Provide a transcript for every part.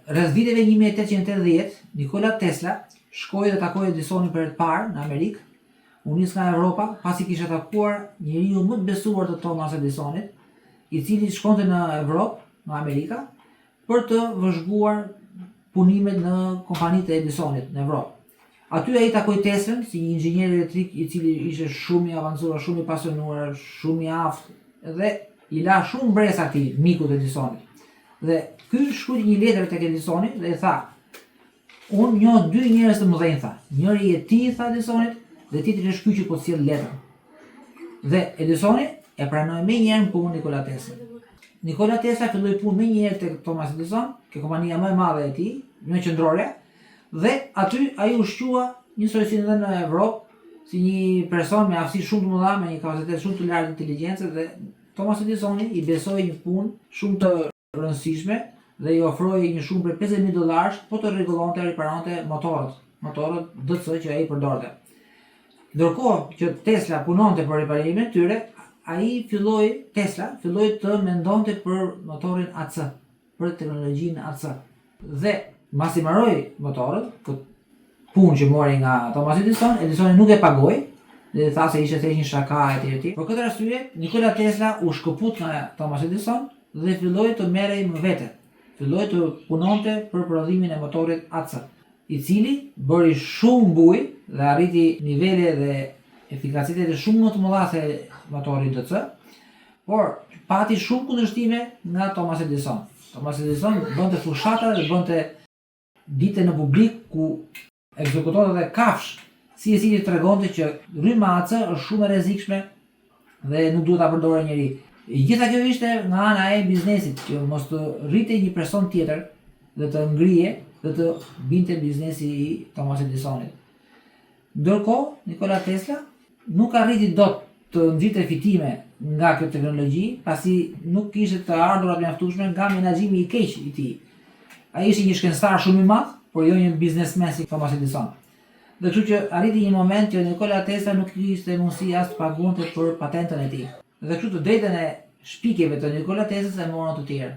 Rreth viteve 1880, Nikola Tesla shkoi dhe takoi Edisonin për herë të parë në Amerikë. U nis nga Evropa pasi kishte takuar njeriu më të besuar të Thomas Edisonit, i cili shkonte në Evropë, në Amerika, për të vëzhguar punimet në kompanitë e Edisonit në Evropë. Aty ai takoi Teslën si një inxhinier elektrik i cili ishte shumë i avancuar, shumë i pasionuar, shumë i aftë dhe i la shumë bresa këtij mikut të Edisonit. Dhe ky shkruaj një letër tek Edisoni dhe i tha: "Unë njoh dy njerëz të mëdhenj, tha. Njëri je ti, tha Edisonit, dhe tjetri është ky që po sjell letrën." Dhe Edisoni e pranoi menjëherë punë Nikola Tesla. Nikola Tesla filloi punë menjëherë tek Thomas Edison, ke kompania më e madhe e tij, më qendrore, dhe aty ai ushqua një soi në Evropë si një person me aftësi shumë të mëdha, me një kapacitet shumë të lartë inteligjencë, dhe Thomas Edisoni i besoi një punë shumë të rëndësishme dhe i ofroi një shumë prej $50,000 po të rregullonte, riparonte motorët DC që ai përdorte. Ndërkohë që Tesla punonte për riparimin e tyre, Tesla filloi të mendonte për motorin AC, për teknologjinë AC. Dhe mbas i mbaroi motorët, këtë punë që mori nga Thomas Edison, Edisoni nuk e pagoi dhe tha se ishte thjesht një shaka etj. Për këtë arsye, Nikola Tesla u shkëput nga Thomas Edison dhe filloi të merrej më vete. Filloi të punonte për prodhimin e motorit AC, i cili bëri shumë bujë dhe arriti nivele dhe efikasitete shumë më të mëdha se motori DC, por pati shumë kundërshtime nga Thomas Edison. Thomas Edison bënte fushata dhe bënte dite në publik ku ekzekutonte dhe kafsh, si e cili tregonte që rryma AC është shumë e rrezikshme dhe nuk duhet ta përdorë njeri. Gjitha kjo ishte nga ana e biznesit, që mos të rritej një person tjetër dhe të ngrije dhe të binte biznesi i Thomas Edisonit. Ndërkohë, Nikola Tesla nuk arriti dot të nxjiste fitime nga kjo teknologji, pasi nuk kishte të ardhurat mjaftueshme nga menaxhimi i keq i tij. Ai ishte një shkencëtar shumë i madh, por jo një biznesmen si Thomas Edison. Dhe kështu që arriti një moment që Nikola Tesla nuk kishte mundësi as të pagonte për patentën e tij. Dhe kështu të drejtën e shpikjeve të Nikola Teslës e morën të tjerë.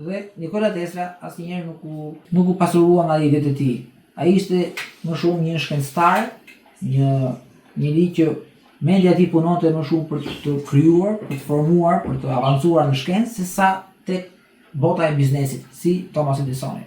Dhe Nikola Tesla asnjëherë nuk u pasurua nga idetë e tij. Ai ishte më shumë një shkencëtar, njëri që mendja e tij punonte më shumë për të krijuar, për të formuar, për të avancuar në shkencë, sesa tek bota e biznesit, si Thomas Edisoni.